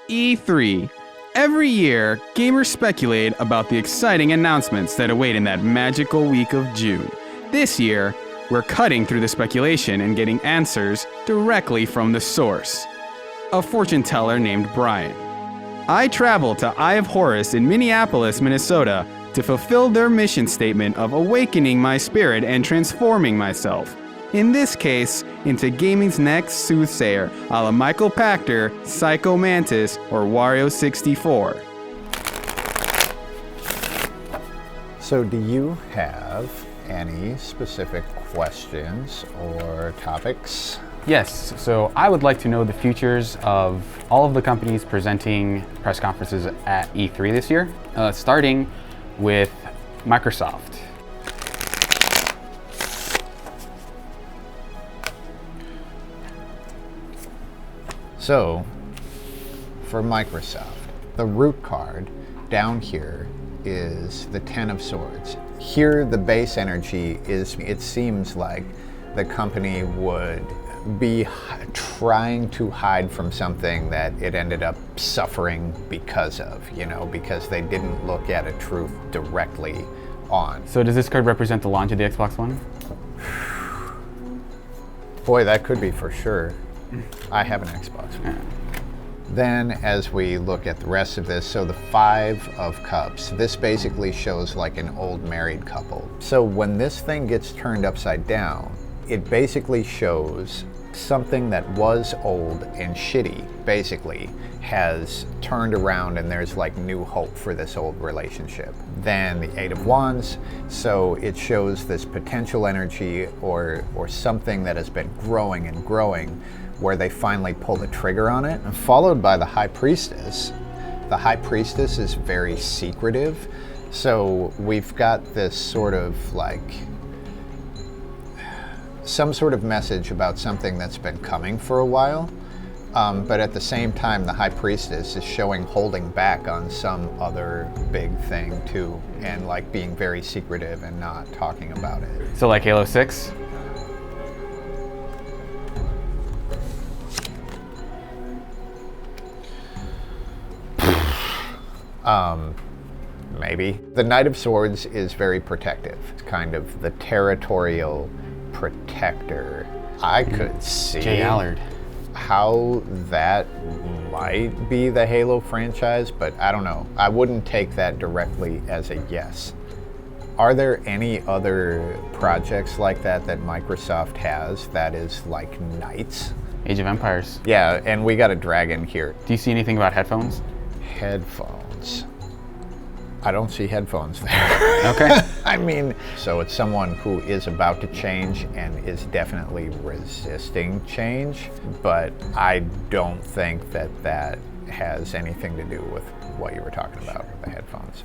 E3. Every year, gamers speculate about the exciting announcements that await in that magical week of June. This year, we're cutting through the speculation and getting answers directly from the source. A fortune teller named Brian. I traveled to Eye of Horus in Minneapolis, Minnesota to fulfill their mission statement of awakening my spirit and transforming myself. In this case, into gaming's next soothsayer, a la Michael Pachter, Psycho Mantis, or Wario64. So do you have any specific questions or topics? Yes, so I would like to know the futures of all of the companies presenting press conferences at E3 this year, starting with Microsoft. So, for Microsoft, the root card down here is the Ten of Swords. Here, the base energy is, it seems like the company would be trying to hide from something that it ended up suffering because of, because they didn't look at a truth directly on. So does this card represent the launch of the Xbox One? Boy, that could be for sure. I have an Xbox One. Then as we look at the rest of this, so the Five of Cups, this basically shows like an old married couple. So when this thing gets turned upside down, it basically shows something that was old and shitty, basically, has turned around and there's like new hope for this old relationship. Then the Eight of Wands, so it shows this potential energy or something that has been growing and growing, where they finally pull the trigger on it, and followed by the High Priestess. The High Priestess is very secretive, so we've got this sort of like some sort of message about something that's been coming for a while, but at the same time the High Priestess is showing holding back on some other big thing too, and like being very secretive and not talking about it. So like Halo 6? Maybe. The Knight of Swords is very protective. It's kind of the territorial protector. I could see Jay Allard. How that might be the Halo franchise, but I don't know. I wouldn't take that directly as a yes. Are there any other projects like that Microsoft has that is like knights? Age of Empires. Yeah, and we got a dragon here. Do you see anything about headphones? Headphones. I don't see headphones there. Okay. I mean, so it's someone who is about to change and is definitely resisting change, but I don't think that has anything to do with what you were talking about, the headphones.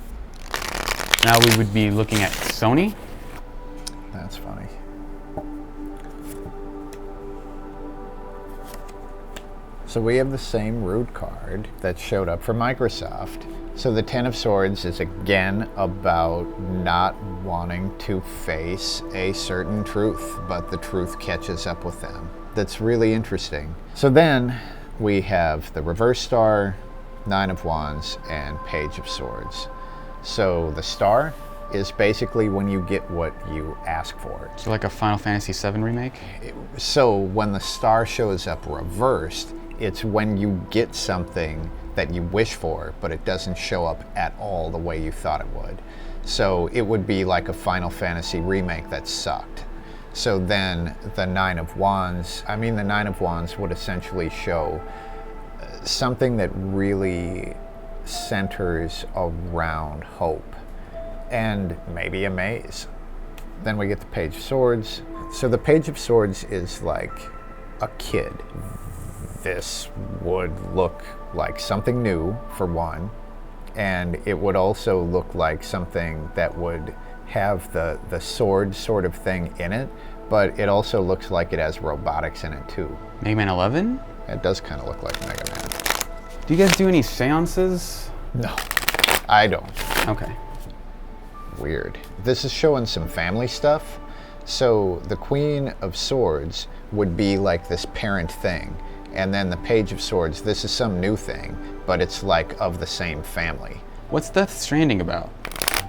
Now we would be looking at Sony. That's funny. So we have the same root card that showed up for Microsoft. So the Ten of Swords is again about not wanting to face a certain truth, but the truth catches up with them. That's really interesting. So then we have the Reverse Star, Nine of Wands, and Page of Swords. So the Star is basically when you get what you ask for. So like a Final Fantasy VII remake? So when the Star shows up reversed, it's when you get something that you wish for, but it doesn't show up at all the way you thought it would. So it would be like a Final Fantasy remake that sucked. So then the Nine of Wands would essentially show something that really centers around hope and maybe a maze. Then we get the Page of Swords. So the Page of Swords is like a kid. This would look like something new, for one, and it would also look like something that would have the sword sort of thing in it, but it also looks like it has robotics in it too. Mega Man 11? It does kind of look like Mega Man. Do you guys do any seances? No, I don't. Okay. Weird. This is showing some family stuff. So the Queen of Swords would be like this parent thing, And then the Page of Swords, this is some new thing, but it's like of the same family. What's Death Stranding about?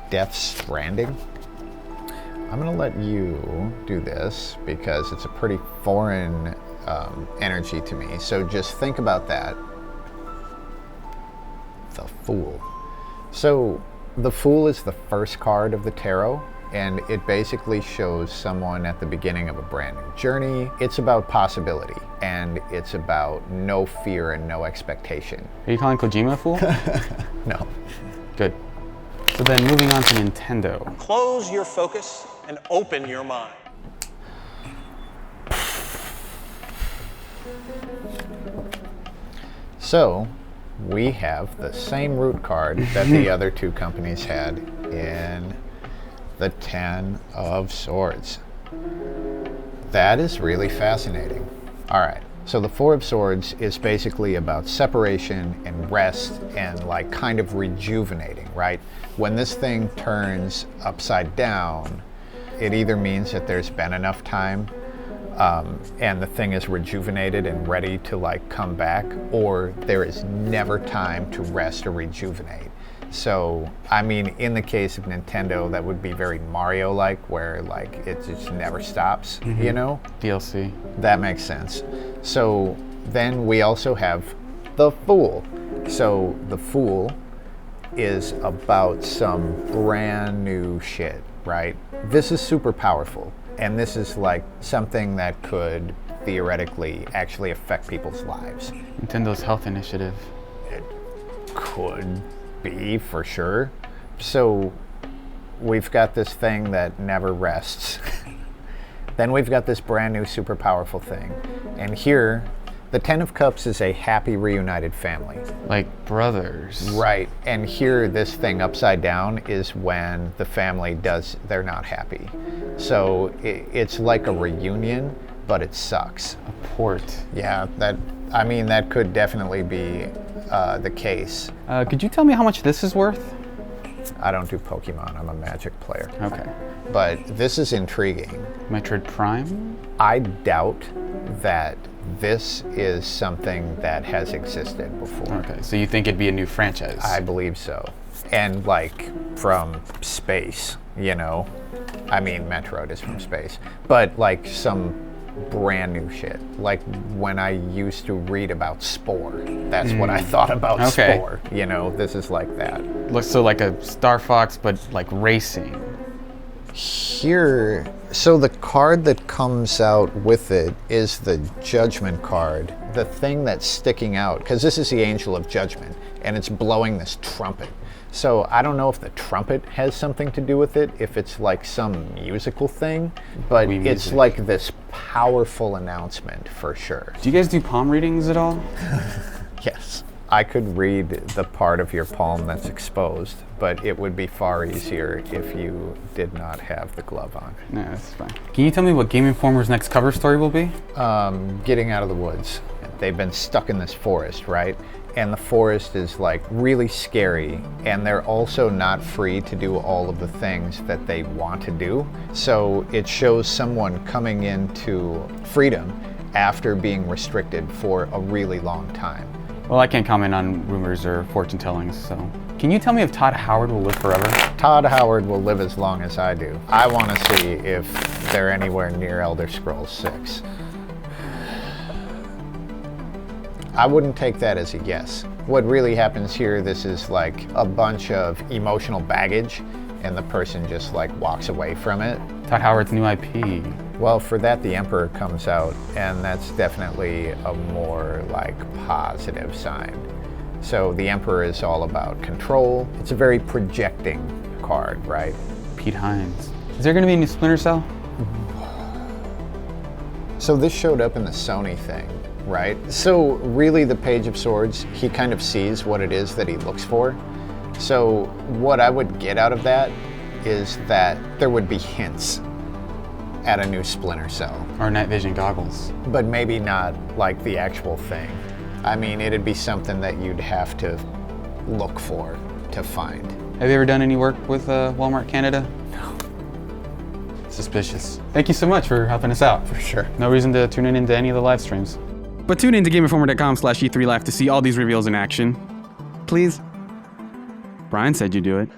Death Stranding? I'm gonna let you do this because it's a pretty foreign energy to me. So just think about that. The Fool. So the Fool is the first card of the tarot, and it basically shows someone at the beginning of a brand new journey. It's about possibility, and it's about no fear and no expectation. Are you calling Kojima a fool? No. Good. So then moving on to Nintendo. Close your focus and open your mind. So we have the same root card that the other two companies had in the Ten of Swords. That is really fascinating. All right, so the Four of Swords is basically about separation and rest and like kind of rejuvenating, right? When this thing turns upside down, it either means that there's been enough time and the thing is rejuvenated and ready to like come back, or there is never time to rest or rejuvenate. So, I mean, in the case of Nintendo, that would be very Mario-like, where like it just never stops, you know? DLC. That makes sense. So then we also have the Fool. So the Fool is about some brand new shit, right? This is super powerful, and this is like something that could theoretically actually affect people's lives. Nintendo's health initiative. It could be, for sure. So we've got this thing that never rests. Then we've got this brand new super powerful thing. And here, the Ten of Cups is a happy reunited family. Like brothers. Right. And here, this thing upside down is when the family they're not happy. So it's like a reunion, but it sucks. A port. Yeah, that could definitely be the case. Could you tell me how much this is worth? I don't do Pokemon, I'm a Magic player. Okay. But this is intriguing. Metroid Prime? I doubt that this is something that has existed before. Okay, so you think it'd be a new franchise? I believe so. And like from space, you know? I mean, Metroid is from space. But like some brand new shit. Like when I used to read about Spore, that's what I thought about Spore. You know, this is like that. Looks so like a Star Fox, but like racing. Here, so the card that comes out with it is the Judgment card. The thing that's sticking out, because this is the Angel of Judgment, and it's blowing this trumpet. So I don't know if the trumpet has something to do with it, if it's like some musical thing, but it's like this powerful announcement for sure. Do you guys do palm readings at all? Yes. I could read the part of your palm that's exposed, but it would be far easier if you did not have the glove on. No, that's fine. Can you tell me what Game Informer's next cover story will be? Getting out of the woods. They've been stuck in this forest, right? And the forest is like really scary, and they're also not free to do all of the things that they want to do. So it shows someone coming into freedom after being restricted for a really long time. Well, I can't comment on rumors or fortune tellings, so. Can you tell me if Todd Howard will live forever? Todd Howard will live as long as I do. I want to see if they're anywhere near Elder Scrolls 6. I wouldn't take that as a yes. What really happens here, this is like a bunch of emotional baggage, and the person just like walks away from it. Todd Howard's new IP. Well, for that, the Emperor comes out, and that's definitely a more like positive sign. So the Emperor is all about control. It's a very projecting card, right? Pete Hines. Is there gonna be a new Splinter Cell? So this showed up in the Sony thing, right? So really the Page of Swords, he kind of sees what it is that he looks for. So what I would get out of that is that there would be hints at a new Splinter Cell. Or night vision goggles. But maybe not like the actual thing. I mean, it'd be something that you'd have to look for to find. Have you ever done any work with Walmart Canada? No. Suspicious. Thank you so much for helping us out. For sure. No reason to tune in into any of the live streams. But tune in to GameInformer.com/E3 Live to see all these reveals in action. Please. Brian said you do it.